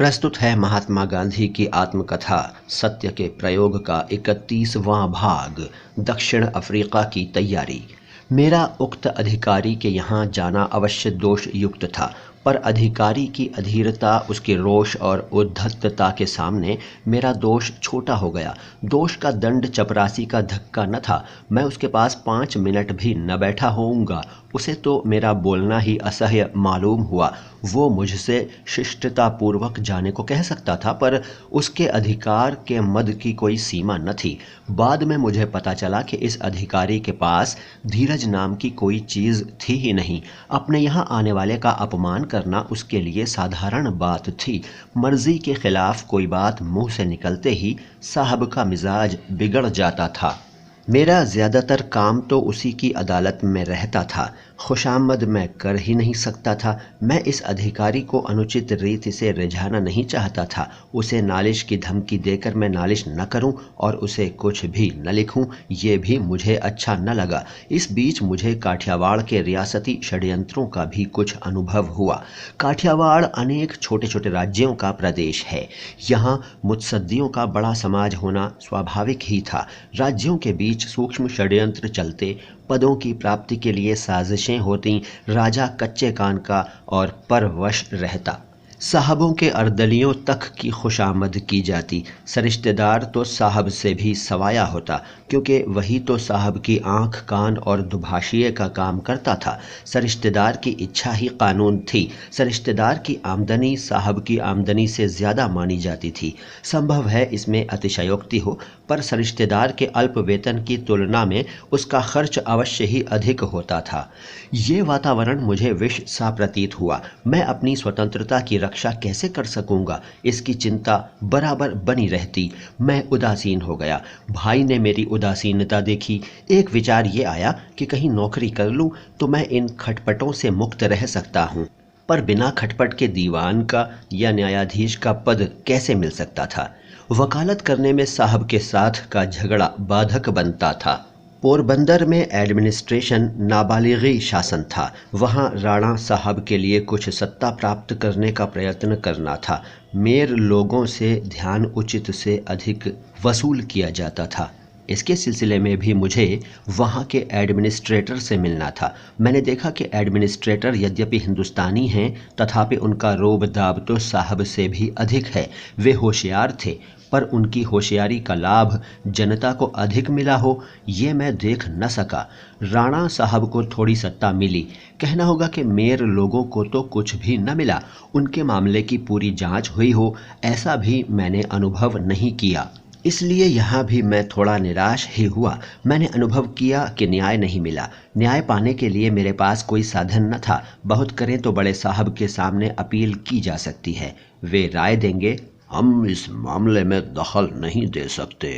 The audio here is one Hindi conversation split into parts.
प्रस्तुत है महात्मा गांधी की आत्मकथा सत्य के प्रयोग का 31वां भाग। दक्षिण अफ्रीका की तैयारी। मेरा उक्त अधिकारी के यहाँ जाना अवश्य दोष युक्त था, पर अधिकारी की अधीरता, उसके रोष और उद्धतता के सामने मेरा दोष छोटा हो गया। दोष का दंड चपरासी का धक्का न था। मैं उसके पास 5 मिनट भी न बैठा होऊंगा। उसे तो मेरा बोलना ही असह्य मालूम हुआ। वो मुझसे शिष्टतापूर्वक जाने को कह सकता था, पर उसके अधिकार के मद की कोई सीमा न थी। बाद में मुझे पता चला कि इस अधिकारी के पास धीरज नाम की कोई चीज़ थी ही नहीं। अपने यहाँ आने वाले का अपमान करना उसके लिए साधारण बात थी। मर्जी के खिलाफ कोई बात मुंह से निकलते ही साहब का मिजाज बिगड़ जाता था। मेरा ज़्यादातर काम तो उसी की अदालत में रहता था। खुशामद मैं कर ही नहीं सकता था। मैं इस अधिकारी को अनुचित रीति से रिझाना नहीं चाहता था। उसे नालिश की धमकी देकर मैं नालिश न करूं और उसे कुछ भी न लिखूं, ये भी मुझे अच्छा न लगा। इस बीच मुझे काठियावाड़ के रियासती षड्यंत्रों का भी कुछ अनुभव हुआ। काठियावाड़ अनेक छोटे छोटे राज्यों का प्रदेश है। यहाँ मुत्सद्दियों का बड़ा समाज होना स्वाभाविक ही था। राज्यों के बीच सूक्ष्म षड्यंत्र चलते, पदों की प्राप्ति के लिए साजिशें होती। राजा कच्चे कान का और परवश रहता। साहबों के अर्दलियों तक की खुशामद की जाती। सरिश्तेदार तो साहब से भी सवाया होता, क्योंकि वही तो साहब की आंख, कान और दुभाषिए का काम करता था। सरिश्तेदार की इच्छा ही कानून थी। सरिश्तेदार की आमदनी साहब की आमदनी से ज़्यादा मानी जाती थी। संभव है इसमें अतिशयोक्ति हो, पर सरिश्तेदार के अल्प वेतन की तुलना में उसका खर्च अवश्य ही अधिक होता था। ये वातावरण मुझे विष सा प्रतीत हुआ। मैं अपनी स्वतंत्रता की रक्षा कैसे कर सकूंगा, इसकी चिंता बराबर बनी रहती। मैं उदासीन हो गया। भाई ने मेरी उदासीनता देखी। एक विचार ये आया कि कहीं नौकरी कर लूं तो मैं इन खटपटों से मुक्त रह सकता हूं, पर बिना खटपट के दीवान का या न्यायाधीश का पद कैसे मिल सकता था। वकालत करने में साहब के साथ का झगड़ा बाधक बनता था। पोरबंदर में एडमिनिस्ट्रेशन नाबालिगी शासन था। वहाँ राणा साहब के लिए कुछ सत्ता प्राप्त करने का प्रयत्न करना था। मेर लोगों से ध्यान उचित से अधिक वसूल किया जाता था। इसके सिलसिले में भी मुझे वहाँ के एडमिनिस्ट्रेटर से मिलना था। मैंने देखा कि एडमिनिस्ट्रेटर यद्यपि हिंदुस्तानी हैं, तथापि उनका रोब दाब तो साहब से भी अधिक है। वे होशियार थे, पर उनकी होशियारी का लाभ जनता को अधिक मिला हो, ये मैं देख न सका। राणा साहब को थोड़ी सत्ता मिली। कहना होगा कि मेर लोगों को तो कुछ भी न मिला। उनके मामले की पूरी जांच हुई हो, ऐसा भी मैंने अनुभव नहीं किया। इसलिए यहाँ भी मैं थोड़ा निराश ही हुआ। मैंने अनुभव किया कि न्याय नहीं मिला। न्याय पाने के लिए मेरे पास कोई साधन न था। बहुत करें तो बड़े साहब के सामने अपील की जा सकती है। वे राय देंगे, हम इस मामले में दखल नहीं दे सकते।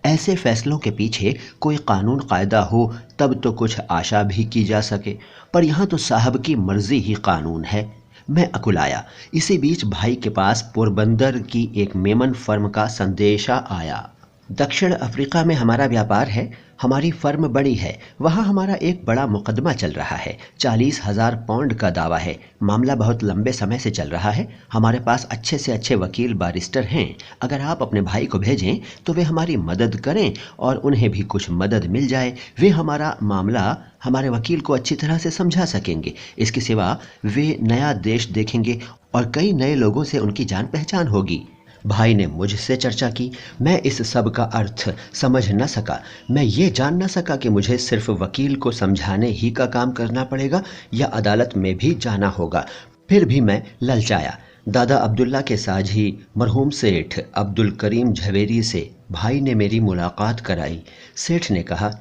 ऐसे फैसलों के पीछे कोई कानून कायदा हो तब तो कुछ आशा भी की जा सके, पर यहाँ तो साहब की मर्जी ही कानून है। मैं अकुलाया। इसी बीच भाई के पास पोरबंदर की एक मेमन फर्म का संदेशा आया। दक्षिण अफ्रीका में हमारा व्यापार है। हमारी फर्म बड़ी है। वहाँ हमारा एक बड़ा मुकदमा चल रहा है। 40,000 पाउंड का दावा है। मामला बहुत लंबे समय से चल रहा है। हमारे पास अच्छे से अच्छे वकील बारिस्टर हैं। अगर आप अपने भाई को भेजें तो वे हमारी मदद करें और उन्हें भी कुछ मदद मिल जाए। वे हमारा मामला हमारे वकील को अच्छी तरह से समझा सकेंगे। इसके सिवा वे नया देश देखेंगे और कई नए लोगों से उनकी जान पहचान होगी। भाई ने मुझसे चर्चा की। मैं इस सब का अर्थ समझ न सका। मैं ये जान न सका कि मुझे सिर्फ वकील को समझाने ही का काम करना पड़ेगा या अदालत में भी जाना होगा। फिर भी मैं ललचाया। दादा अब्दुल्ला के साझी मरहूम सेठ अब्दुल करीम झवेरी से भाई ने मेरी मुलाकात कराई। सेठ ने कहा,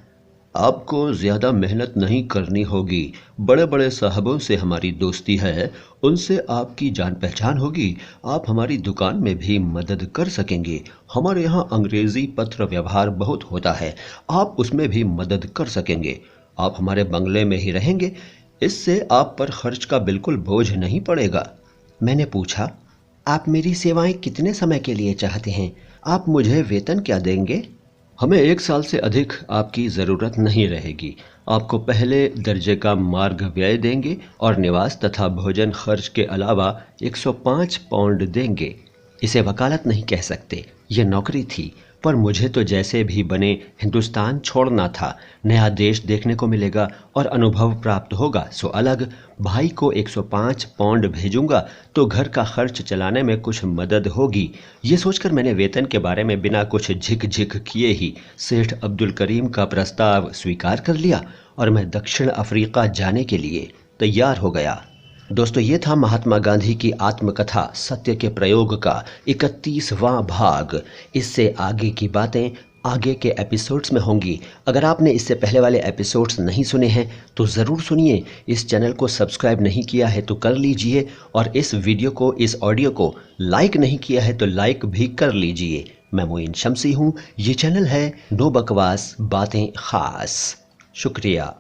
आपको ज़्यादा मेहनत नहीं करनी होगी। बड़े बड़े साहबों से हमारी दोस्ती है, उनसे आपकी जान पहचान होगी। आप हमारी दुकान में भी मदद कर सकेंगे। हमारे यहाँ अंग्रेज़ी पत्र व्यवहार बहुत होता है, आप उसमें भी मदद कर सकेंगे। आप हमारे बंगले में ही रहेंगे, इससे आप पर खर्च का बिल्कुल बोझ नहीं पड़ेगा। मैंने पूछा, आप मेरी सेवाएं कितने समय के लिए चाहते हैं? आप मुझे वेतन क्या देंगे? हमें 1 साल से अधिक आपकी ज़रूरत नहीं रहेगी। आपको पहले दर्जे का मार्ग व्यय देंगे और निवास तथा भोजन खर्च के अलावा 105 पाउंड देंगे। इसे वकालत नहीं कह सकते, ये नौकरी थी, पर मुझे तो जैसे भी बने हिंदुस्तान छोड़ना था। नया देश देखने को मिलेगा और अनुभव प्राप्त होगा, सो अलग। भाई को 105 पाउंड भेजूंगा तो घर का खर्च चलाने में कुछ मदद होगी। ये सोचकर मैंने वेतन के बारे में बिना कुछ झिक झिक किए ही सेठ अब्दुल करीम का प्रस्ताव स्वीकार कर लिया और मैं दक्षिण अफ्रीका जाने के लिए तैयार हो गया। दोस्तों, ये था महात्मा गांधी की आत्मकथा सत्य के प्रयोग का 31वां भाग। इससे आगे की बातें आगे के एपिसोड्स में होंगी। अगर आपने इससे पहले वाले एपिसोड्स नहीं सुने हैं तो ज़रूर सुनिए। इस चैनल को सब्सक्राइब नहीं किया है तो कर लीजिए, और इस वीडियो को, इस ऑडियो को लाइक नहीं किया है तो लाइक भी कर लीजिए। मैं मोइन शम्सी हूँ। ये चैनल है नो बकवास बातें खास। शुक्रिया।